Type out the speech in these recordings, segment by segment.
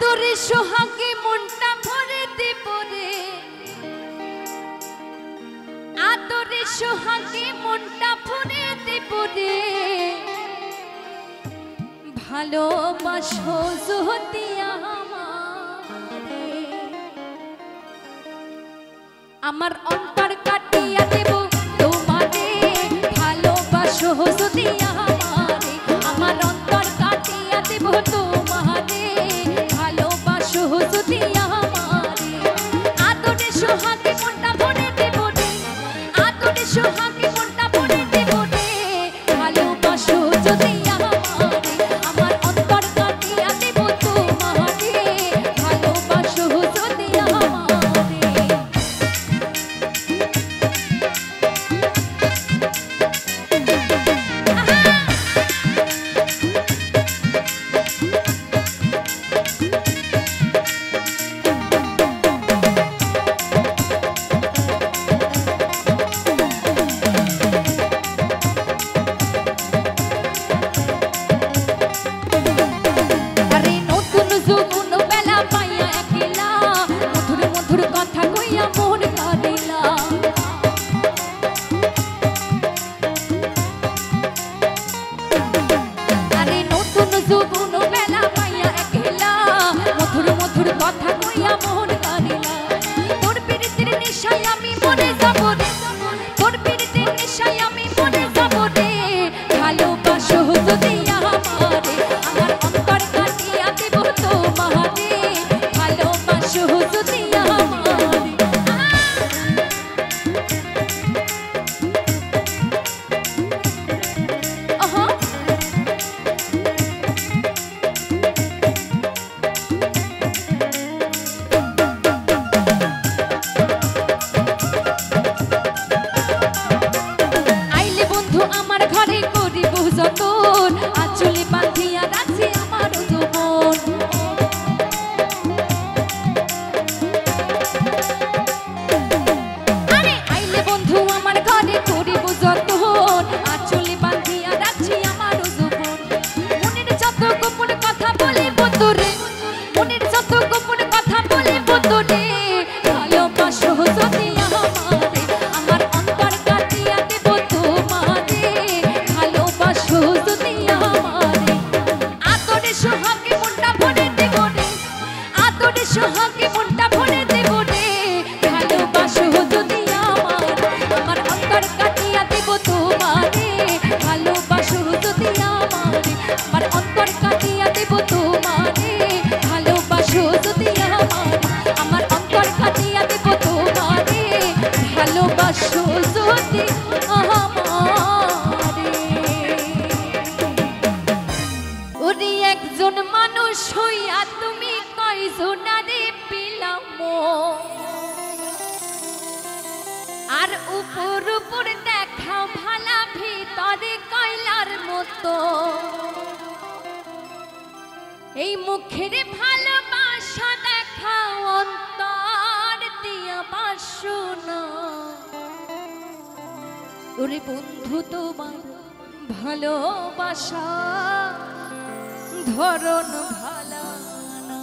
আদরে সোহাগে মনটা ভরে দেব রে, আদরে সোহাগে মনটা ভরে দেব রে, ভালোবাসো যদি আমারে, আমার অন্তর কাটিয়া দেব তোমারে, ভালোবাসো যদি আমারে, আমার অন্তর কাটিয়া দেব তোমারে, ভালোবাসো যদি আমারে, আদরে সোহাগে মনটা ভরে দেব রে, আদরে সোহাগে মনটা ভরে দেব রে, ভালোবাসো যদি আমারে, আমার অন্তর কাটিয়া দেব তোমারে, ভালোবাসো যদি আমারে। আর উপর উপর দেখাও ভালা, ভিতরে কয়লার মতো, এই মুখের ভালোবাসা দেখাও অন্তর দিয়া বাসনা। ওরে বন্ধু তোমার ভালোবাসা ধরন ভালা না।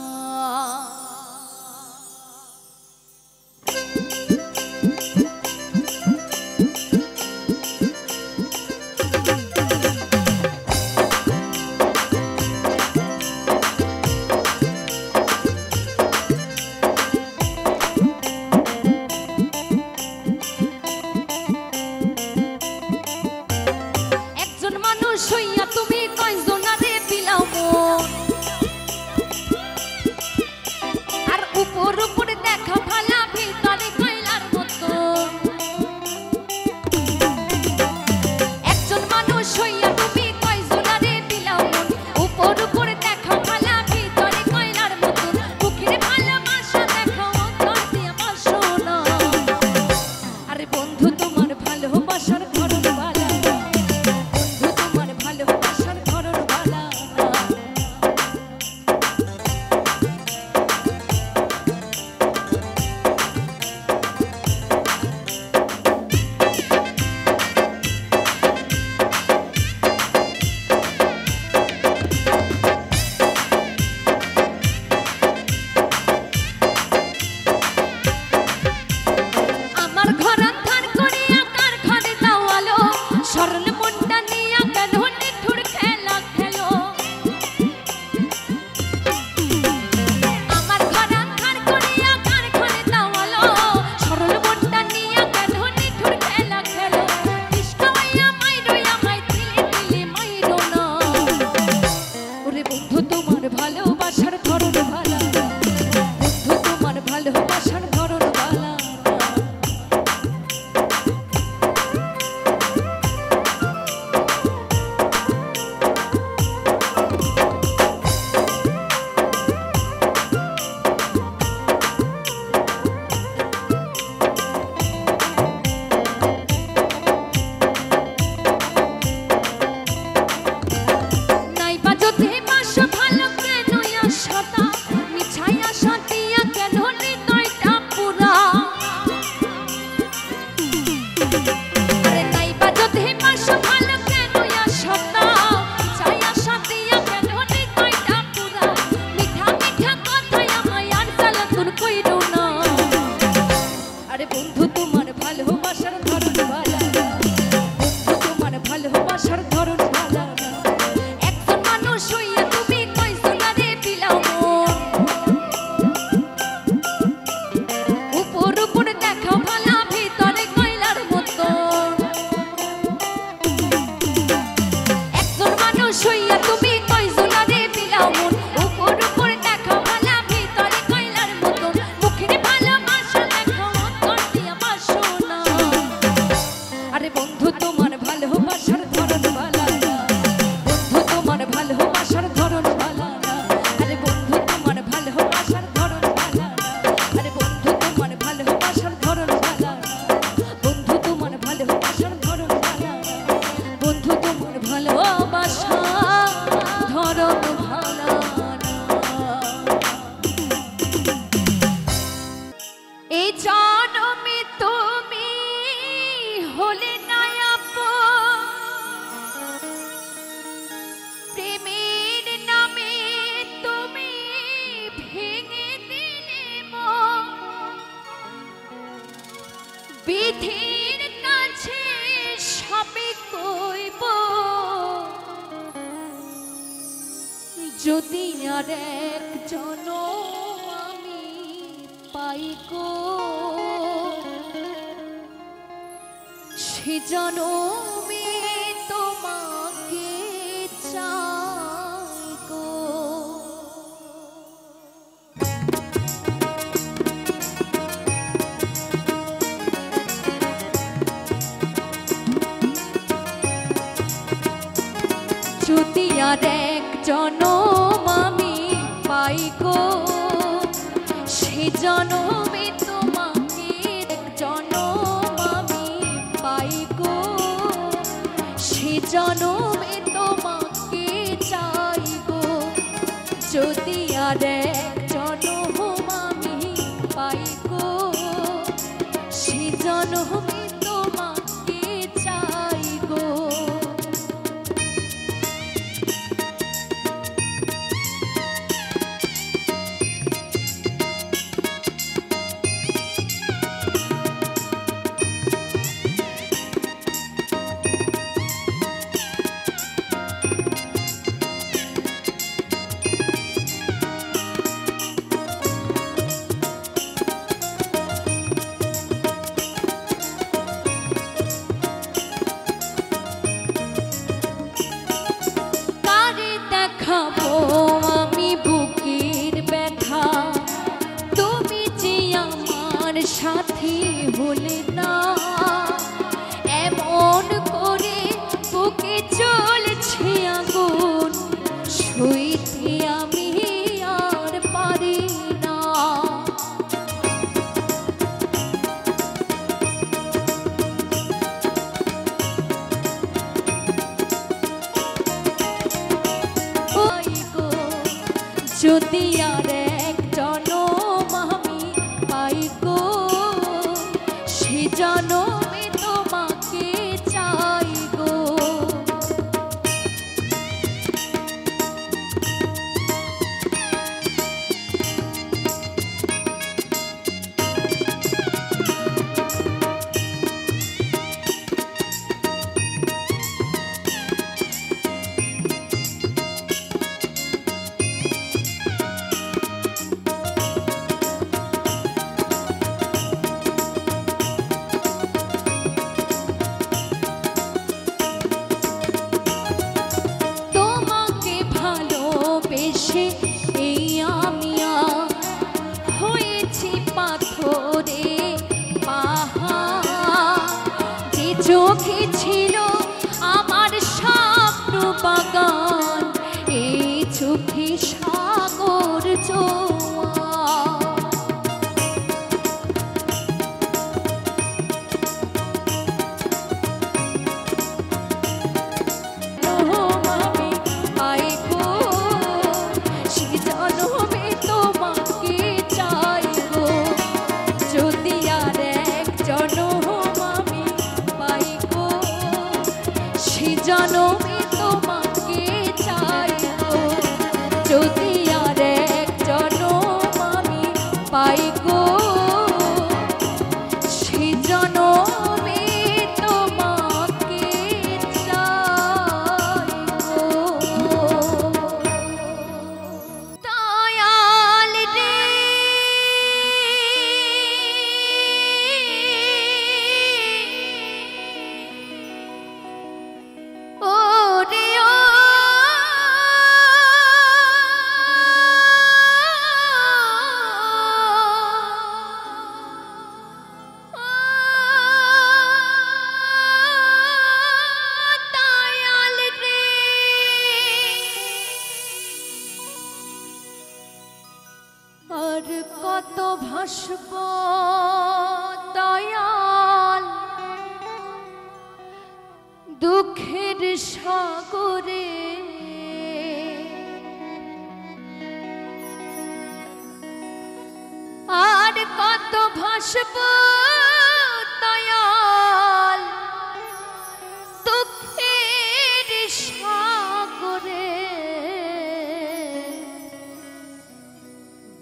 ভালোবাসার ধরন ভালা বন্ধু তোমার ভালোবাসার ধরন ভালা বিধির কাছে সবে কইব যদি আর একজন আমি পাই গো সে জনমে তোমাকে চাই গো। যদি আর একজন আমি পাই গো সে জনমে তোমাকে একজন আমি পাই গো সে জনমে তোমাকে চাই গো। যদি আর একজন আমি পাই গো সে জনমে তোমাকে চাই গো। খাবো আমি বুকের ব্যথা তুমি যে আমার সাথী হলে না এমন করে বুকে চলছে আগুন সইতে আমি আর পারি না। যদি আর একজন আমি পাই গো সে জনমে তোমাকে চাই গো। জনমে তোমাকে চাইবো যদি আর এক জনম আমি পাই গো সে জনমে তোমাকে চাইবো দয়াল রে আর কত ভাসব দয়াল দুঃখের সাগরে আর কত ভাসব দয়াল দুঃখের সাগরে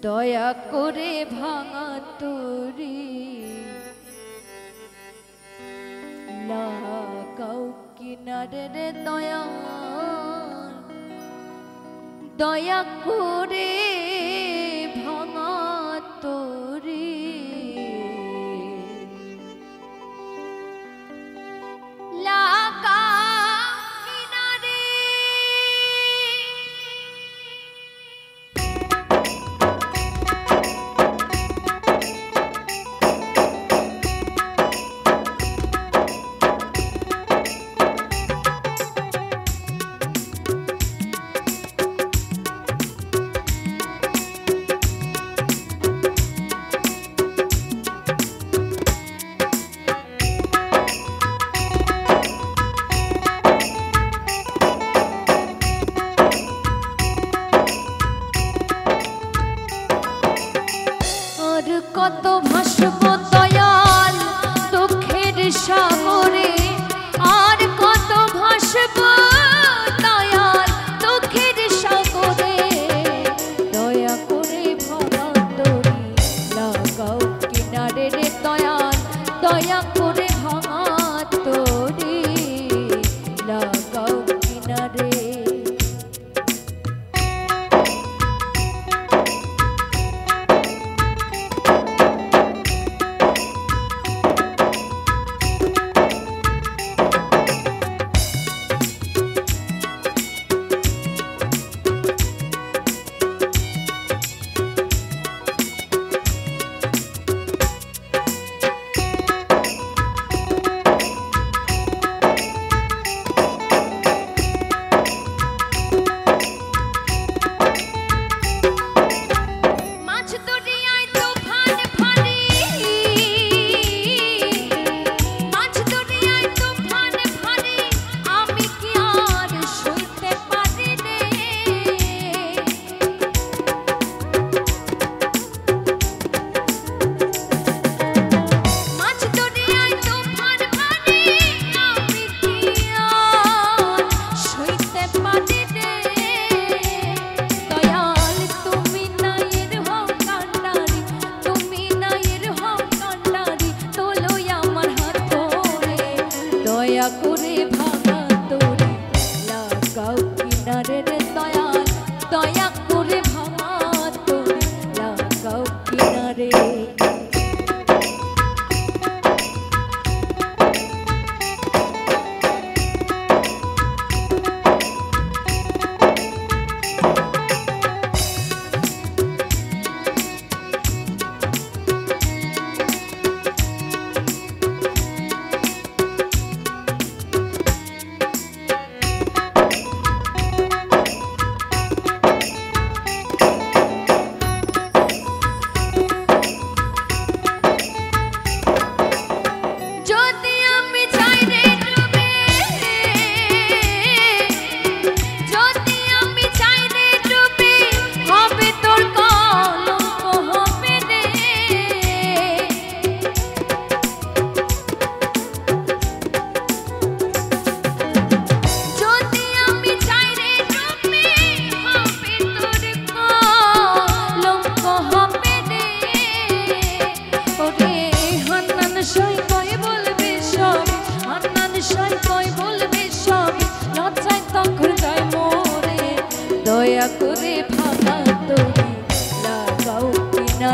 দয়া করে ভাঙা তোরে লাগাও কিনারে রে দয়াল দয়া করে ভাঙা তোরে কত ভাসব দয়াল দুঃখের সাগরে আর কত ভাসব দয়াল দুঃখের সাগরে দয়া করে ভাঙা তোরে লাগাও কিনারে রে দয়াল দয়া করে ভাঙা তোরে লাগাও কিনারে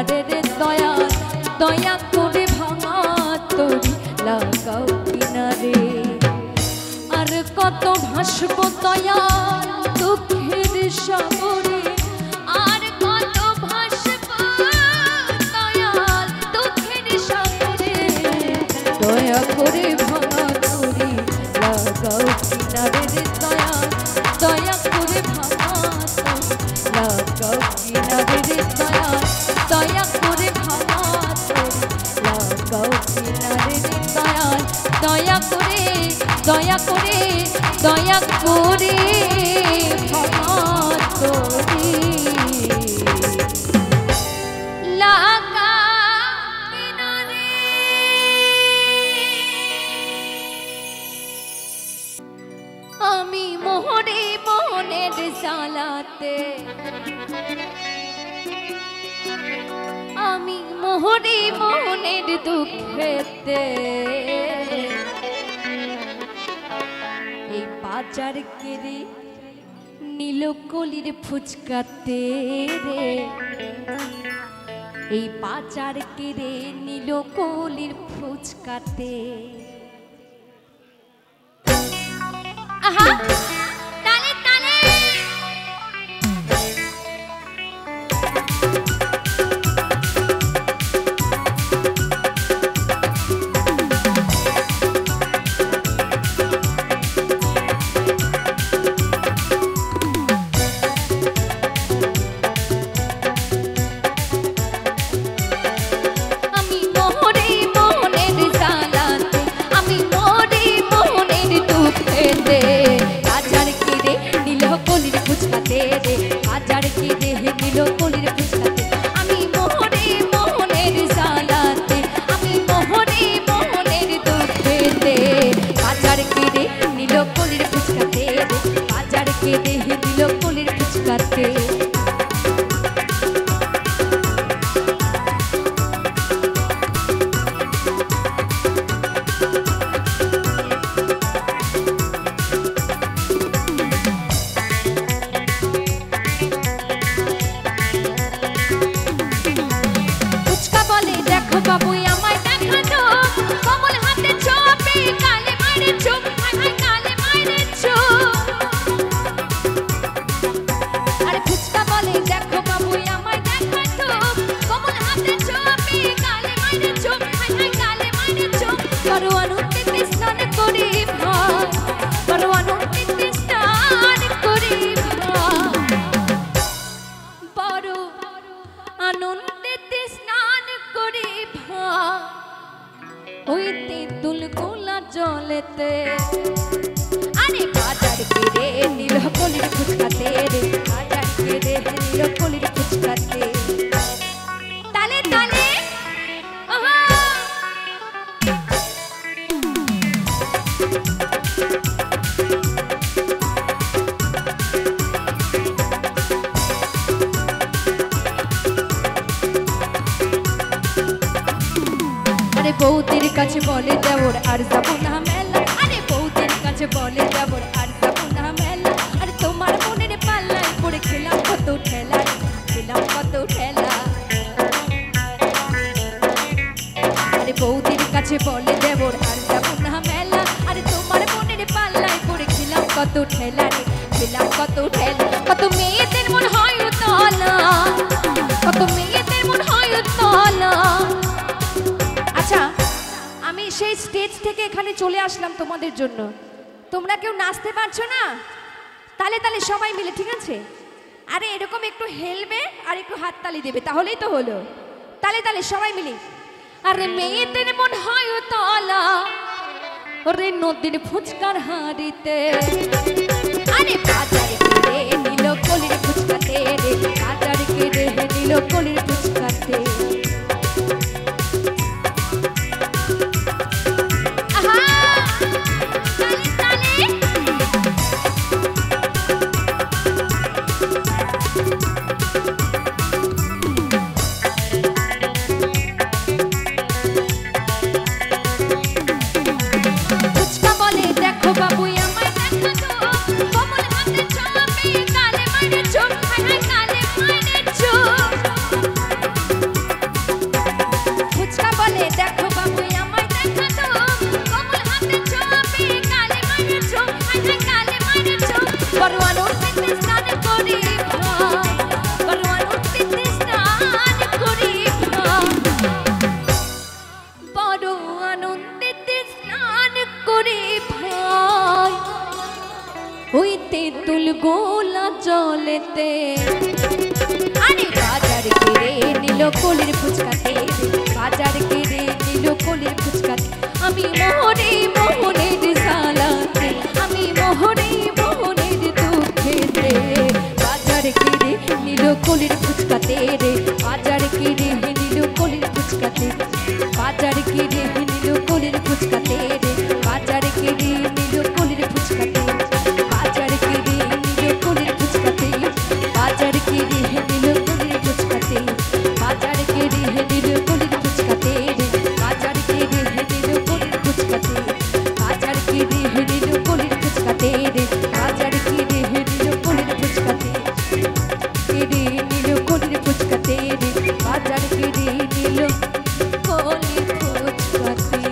কিনারে রে দয়াল দয়া করে ভাঙা তরি লাগাও কিনারে। আর কত ভাসব দয়াল দুঃখের সাগরে, আর কত ভাসব দয়াল দুঃখের সাগরে, দয়া করে ভাঙা তরি লাগাও কিনারে রে দয়াল দয়া করে ভাঙা তরি লাগাও কিনারে রে দয়াল দয়া করে ভাঙা তরি লাগাও কিনারে রে দয়াল দয়া করে দয়া করে দয়া করে ভাঙা তরি লাগা কিনারে। আমি মোহরে মোহনের জ্বালাতে, আমি মোহরে মোহনের দুঃখেতে, এই বাজার কেড়ে নীল কলির ফুচকাতে রে, এই বাজার কেড়ে নীল কলির ফুচকাতে। আহা তালে তালে জলেতে আরে বাজার কেড়ে নীল কলির ফুচকাতে রে, বাজার কেড়ে নীল কলির ফুচকাতে। তালে তালে আহা আরে বৌদির কাছে বলে দেওর আর যাবো না মেলা, আরে বৌদির কাছে বলে দেওর আর যাবো না মেলা, আরে তোমার মনের পাল্লায় পড়ে খেলাম কত ঠেলা, খেলাম কত ঠেলা। আরে বৌদির কাছে বলে দেওর আর যাবো না মেলা, আরে তোমার মনের পাল্লায় পড়ে খেলাম কত ঠেলা রে, খেলাম কত ঠেলা। কত মেয়েদের মন হয় উতলা, কত মেয়েদের মন হয় উতলা। আচ্ছা আমি সেই স্টেজ থেকে এখানে চলে আসলাম তোমাদের জন্য, তোমরা কেউ নাচতে পারছো না? তালে তালে সবাই মিলে, ঠিক আছে? আরে এরকম একটু হেলবে আর একটু হাততালি দেবে, তাহলেই তো হলো। তালে তালে সবাই মিলে। আরে মেয়েদের মন হয় উতলা, ওরে নদীর ফুচকার হাড়িতে, আরে বাজার কেড়ে নীল কলির ফুচকাতে রে, বাজার কেড়ে নীল কলির ফুচকাতে। নিল কলির ফুচকাতে বাজার কেড়ে নিল কলির ফুচকাতে আমি মোহরে মোহনের জ্বালাতে আমি মোহরে মোহনের দুঃখেতে বাজার কেড়ে নিল কলির ফুচকাতে রে বাজার কেড়ে নিল কলির ফুচকাতে বাজার কেড়ে নিল কলির ফুচকাতে রে বাজার কেড়ে নিল কলির ফুচকাতে বাজার কেড়ে নিল কলির ফুচকাতে বাজার কেড়ে নিল কলির ফুচকাতে বাজার কেড়ে নিল কলির ফুচকাতে রে বাজার কেড়ে নিল কলির ফুচকাতে বাজার কেড়ে নিল কলির ফুচকাতে রে বাজার কেড়ে নিল কলির ফুচকাতে কেড়ে নিল কলির ফুচকাতে রে বাজার কেড়ে নিল কলির ফুচকাতে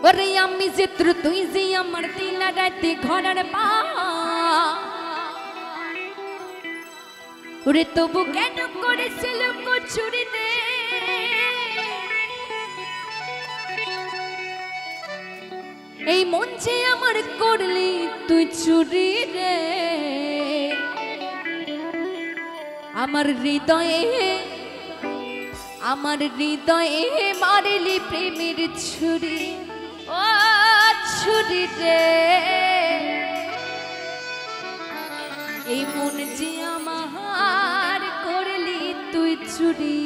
ওরে আমি চিত্র তুই যে আমার দিলা রাতে ঘরের পা ওরে তবু কেন করেছিল কচুরি রে এই মন যে আমার করলি তুই চুরি রে আমার হৃদয়ে মারিলি প্রেমের ছুরি ও ছুরি রে এই মন যে আমার করলি তুই চুরি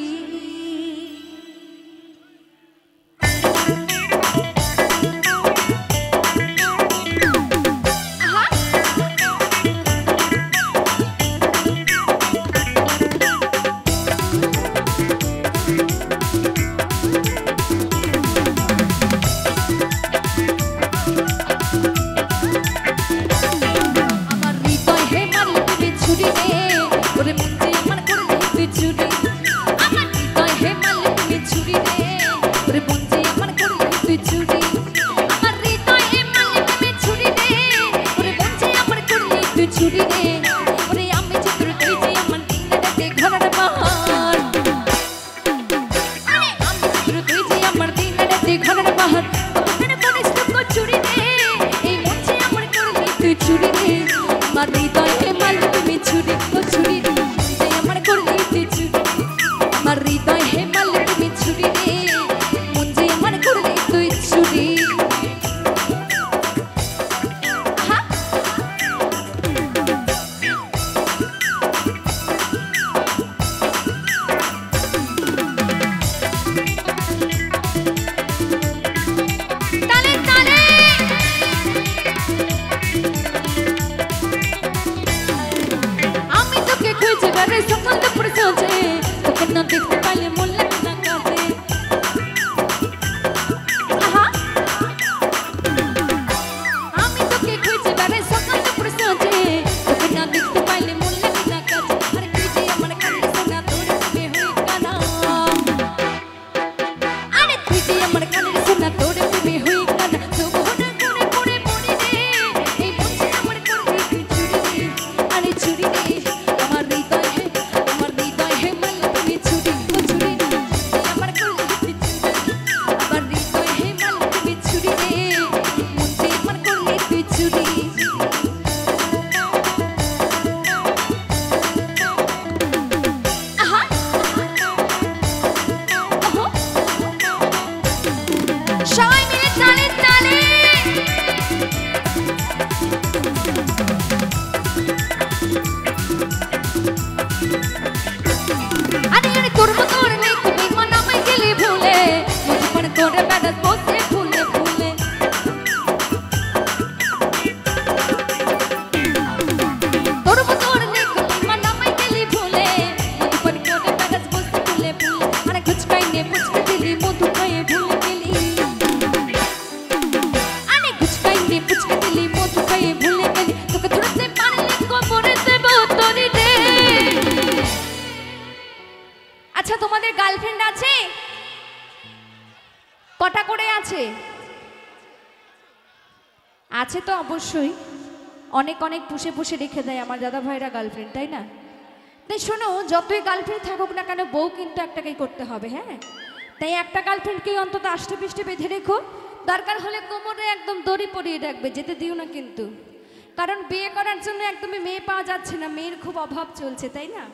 আছে তো অবশ্যই অনেক অনেক পুষে পুষে রেখে দেয় আমার দাদা ভাইরা গার্লফ্রেন্ড, তাই না? তাই শোনো, যতই গার্লফ্রেন্ড থাকুক না কেন বউ কিন্তু একটাকেই করতে হবে। হ্যাঁ, তাই একটা গার্লফ্রেন্ডকেই অন্তত আষ্টে পৃষ্ঠে বেঁধে রেখো, দরকার হলে কোমরে একদম দড়ি পরিয়ে রাখবে, যেতে দিও না কিন্তু। কারণ বিয়ে করার জন্য একদমই মেয়ে পাওয়া যাচ্ছে না, মেয়ের খুব অভাব চলছে, তাই না?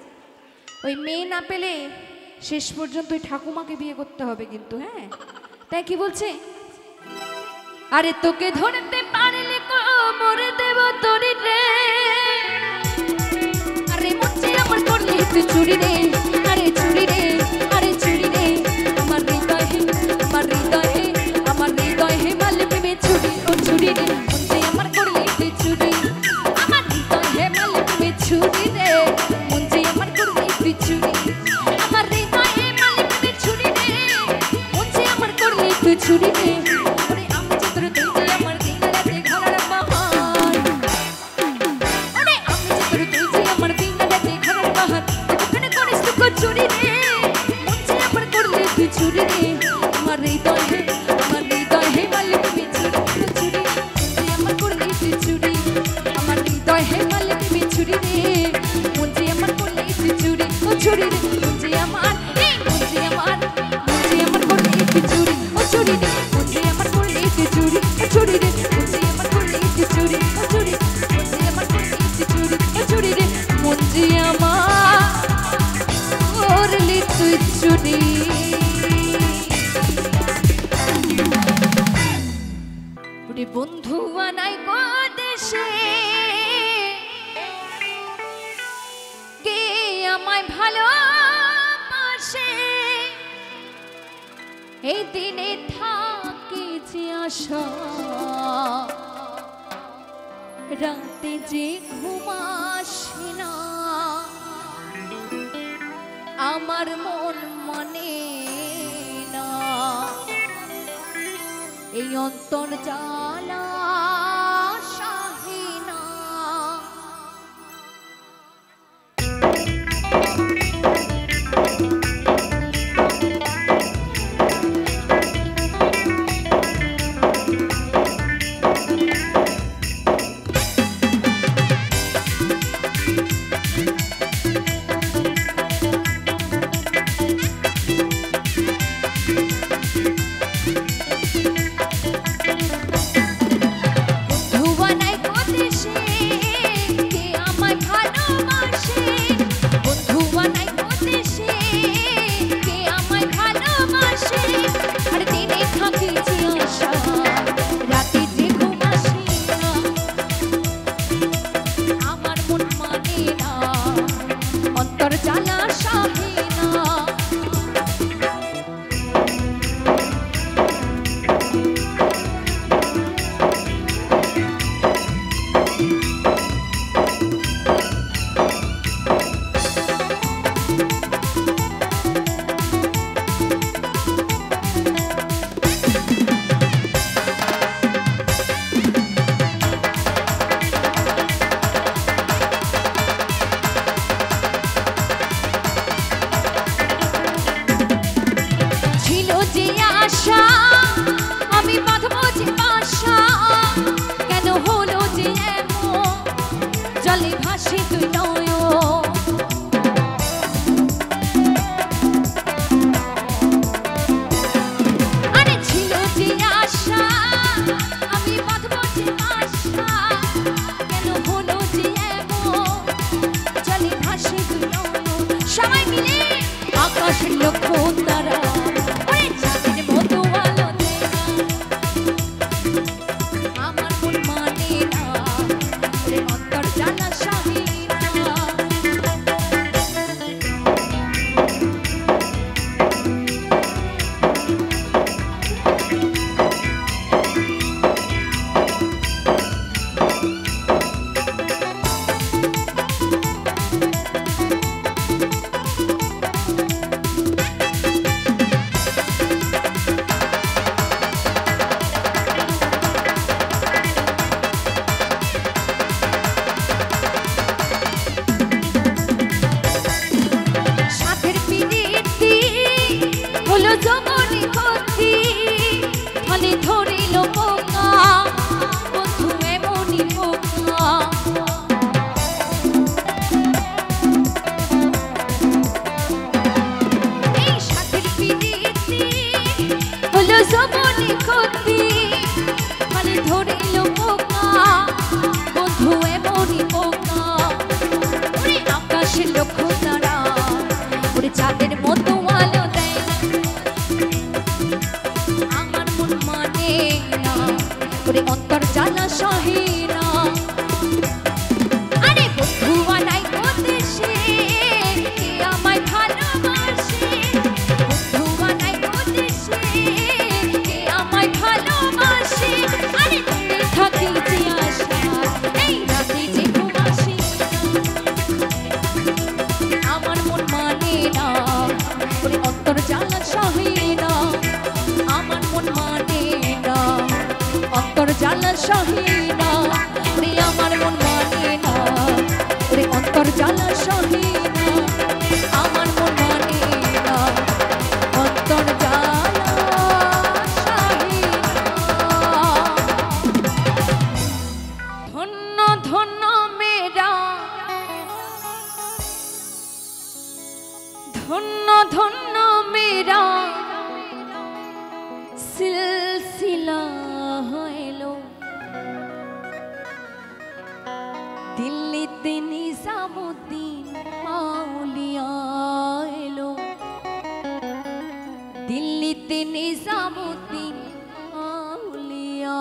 ওই মেয়ে না পেলে শেষ পর্যন্ত ওই ঠাকুমাকে বিয়ে করতে হবে কিন্তু। হ্যাঁ, তাই কি বলছে? আরে তোকে ধরতে পারলে মরে দেব তোরি রে, আরে মুচি আমার করলে তুই চুরি রে, আরে চুরি রে, আরে চুরি রে, আমার হৃদয় হে, আমার হৃদয় হে, আমার হৃদয় হে মালে প্রেমে চুরি, ও চুরি রে, মুচি আমার করলে তুই চুরি, আমার হৃদয় হে মালে প্রেমে চুরি রে, মুচি আমার করলে তুই চুরি, আমার হৃদয় হে মালে প্রেমে চুরি রে, মুচি আমার করলে তুই চুরি রে। বন্ধু আনাই গো দেশে, কে আমায় ভালোবাসে, এই দিনে থাকে যে আশা, রাতে যে ঘুম আসে না, আমার মন মানে না, এই অন্তর জ্বালা শাহিনা। আকাশের লক্ষ্য তারা ওরে চাঁদের মতো আলো দেয় আমার মন মানে না ওরে অন্তর জ্বালা সহে না আরে বন্ধু আনাই দেশে কে আমায় ভালোবাসে বন্ধু আনাই দেশে কে আমায় ভালোবাসে আরে তুমি থাকি যে আশা এই রাতে যে ঘুম আসে আমার মন মানে না ওরে অন্তর জ্বালা সহে না আমার মন মানে না অন্তর জ্বালা সহে না ওরে আমার মন মানে না ওরে অন্তর জ্বালা সহে না আমার মন মানে না অন্তর জ্বালা সহে না ধন্য ধন্য মেরা ধন্য ধন্য মেরা সিলসিলা হইলো দিল্লিতে নিজামুদ্দিন আউলিয়া এলো দিল্লিতে নিজামুদ্দিন আউলিয়া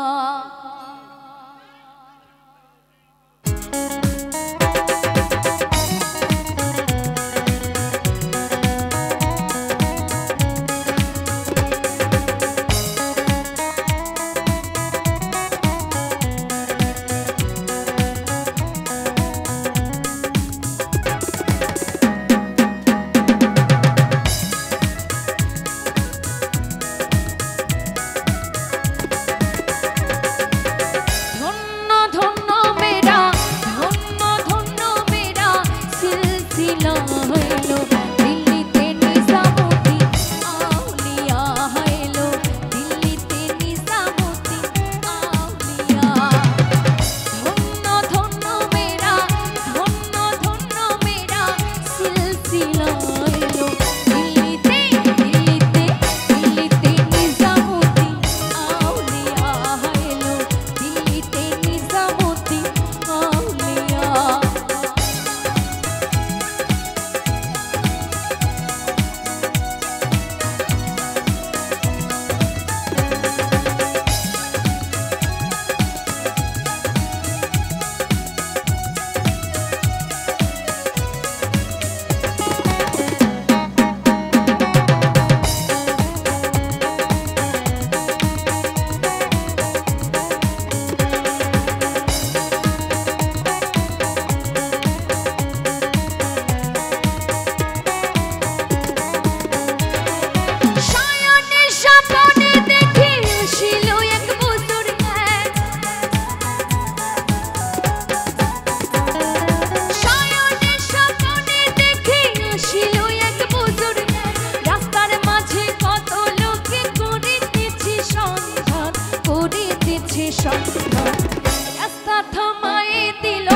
রাস্তা থামায়ে দিল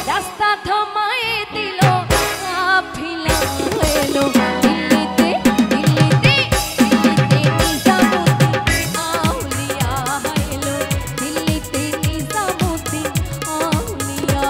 রাস্তা থামায়ে দিল কাফিলা এলো দিল্লিতে দিল্লিতে দিল্লিতে নিজামুদ্দিন আউলিয়া এলো দিল্লিতে নিজামুদ্দিন আউলিয়া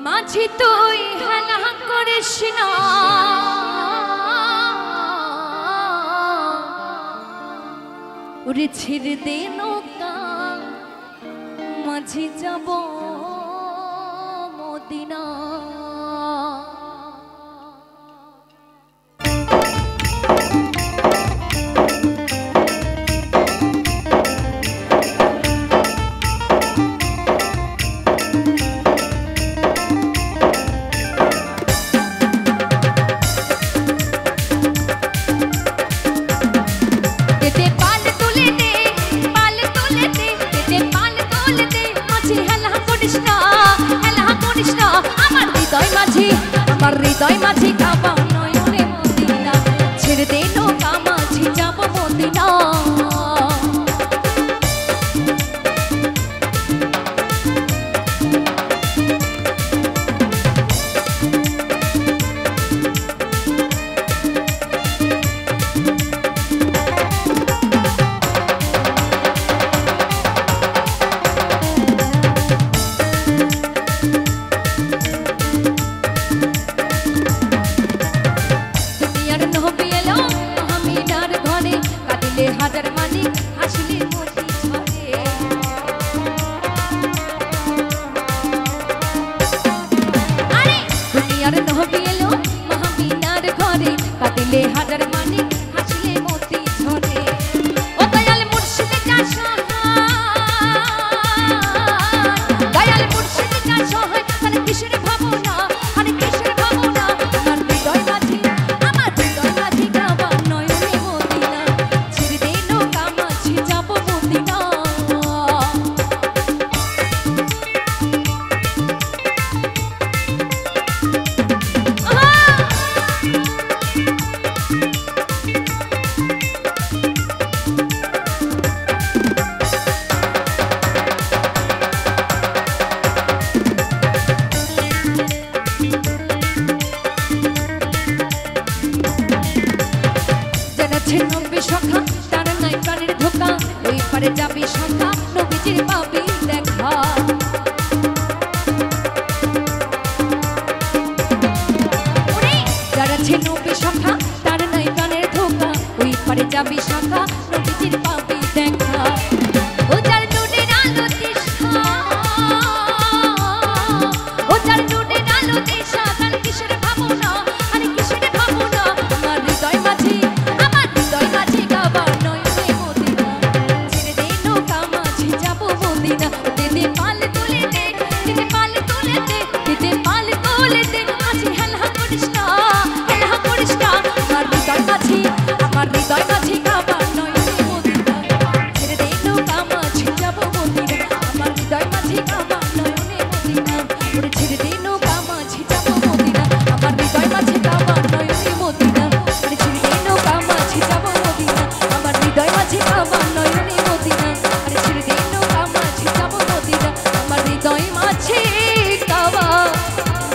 মাঝি তুই হেলা করিস না ওরে ছেড়ে দে নৌকা মাঝি যাব মদিনা হৃদয় মাঝি কাবা নয়নে মদিনা ছেড়ে দে নৌকা মাঝি যাব মদিনা হাজার মালিক হাসিলে মতি ঝরে আরে দুনিয়ার নবী এলো মহামিনার ঘরে কাঁদিলে হাজার মালিক হাসিলে মতি ঝরে ও দয়াল মুর্শিদ কাশায় দয়াল মুর্শিদ কাশায় মানে কিসের ভাবনা মানে কিসের ভাবনা আমার হৃদয় মাঝি কাবা নয়নে মদিনা ছেড়ে দে নৌকা মাঝি যাব মদিনা নবী সখা তার নাই প্রাণের ধোকা ওই পারে যাবি সখা নবীজির পাবি দেখা যারা ছে নবী সখা তার নাই প্রাণের ধোকা ওই পারে যাবি সখা নবীজির পাবি দেখা ও যার নুনের আলো দিশা ও যার নুনের আলো দিশা তার কিসের ভাবনা আরে কিসের ভাবনা আমার হৃদয় মাঝি কাবা নয়নে মদিনা ছেড়ে দে নৌকা মাঝি যাব মদিনা দিতে পাল তুলে দে দিতে পাল তুলে দে দিতে পাল তুলে দে মাঝি হেলা করিস না আমার হৃদয় মাঝি কাবা নয়নে মদিনা ছেড়ে দে নৌকা মাঝি যাব মদিনা আমার হৃদয় মাঝি কাবা নয়নে মদিনা ওরে ছেড়ে দে নৌকা মাঝি যাব মদিনা আমার হৃদয় মাঝি কাবা নয়নে মদিনা ওরে ছেড়ে দে নৌকা মাঝি যাব মদিনা আমার হৃদয় মাঝি কাবা নয়নে মদিনা আরে ছেড়ে দে নৌকা মাঝি যাব মদিনা আমার হৃদয় মাঝি কাবা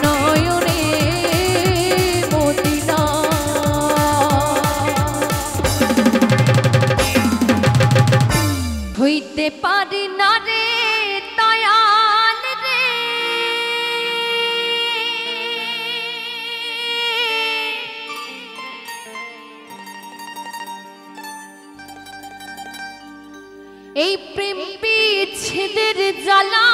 নয়নে মদিনা হইতে পারি না রে দয়াল রে এই প্রেম বিচ্ছেদের জ্বালা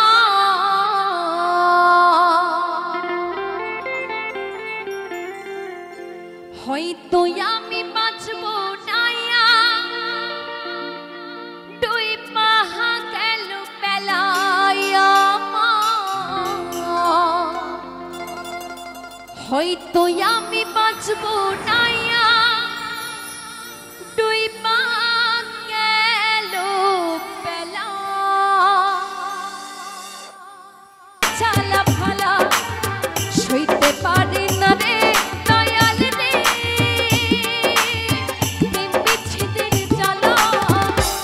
হয়তো আমি বাঁচব না দুই পাহা গেল বেলায়া হয়তো আমি বাঁচব না দুই পা গেল বেলা চালা ফালা সইতে পারি না রে দয়াল রে প্রেম বিচ্ছেদের জ্বালা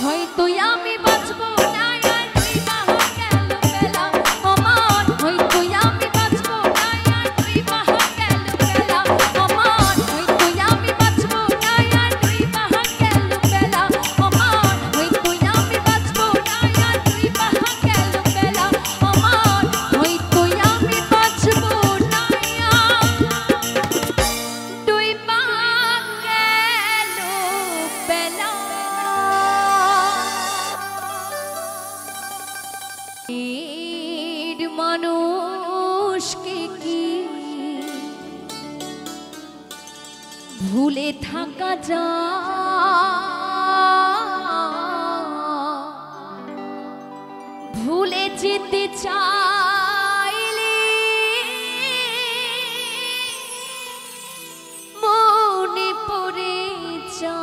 হয়তো আমি বাঁচব না দুই পাহা গেল বেলা আমার হয়তো আমি বাঁচব না দুই পাহা গেল বেলা আমার হয়তো আমি বাঁচব না দুই পাহা গেল বেলা আমার হয়তো আমি বাঁচব না দুই পাহা গেল বেলা আমার হয়তো মানুষকে কি ভুলে থাকা যায়, ভুলে যেতে চাইলে মনে পড়ে যায়।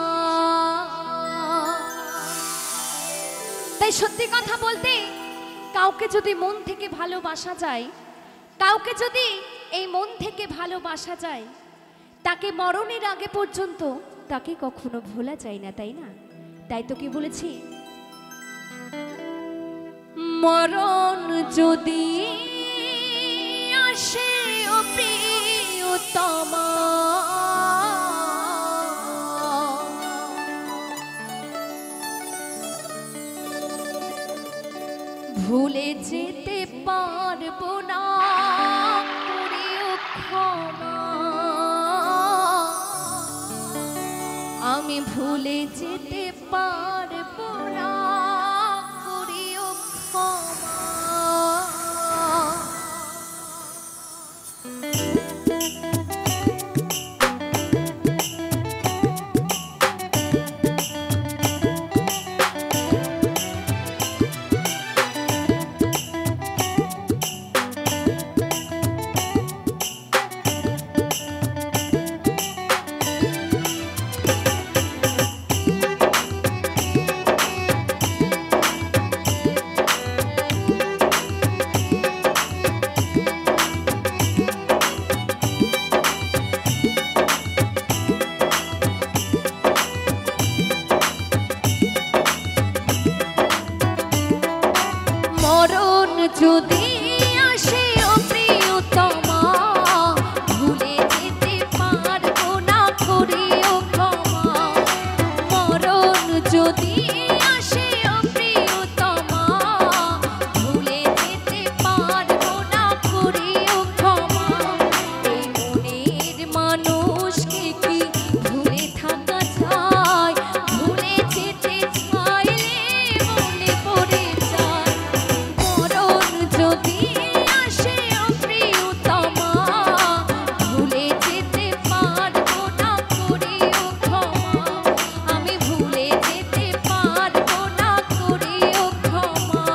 তাই সত্যি কথা বলতে, কাউকে যদি মন থেকে ভালোবাসা যায়, কাউকে যদি এই মন থেকে ভালোবাসা যায়, তাকে মরণের আগে পর্যন্ত তাকে কখনো ভোলা যায় না, তাই না? তাই তো কি বলেছি, মরণ যদি আসে ও প্রিয়তমা, ভুলে যেতে পারবো না, করিও ক্ষমা। আমি ভুলে যেতে পারবো না, করিও ক্ষমা। যদি আসে ও প্রিয়তমা, ভুলে যেতে পারবো না, করিও ক্ষমা। মরণ যদি আসে ও প্রিয়তমা, ভুলে যেতে পারবো না, করিও ক্ষমা। এই মনের মানুষকে কি ভুলে থাকা যায়, ভুলে যেতে চাইলে মনে পড়ে যায়। যদি আসে ও প্রিয়তমা, ভুলে যেতে পারবো না, করিও ক্ষমা। আমি ভুলে যেতে পারবো না, করিও ক্ষমা।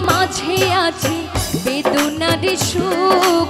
মাঝে আছে বেদনার সুখ,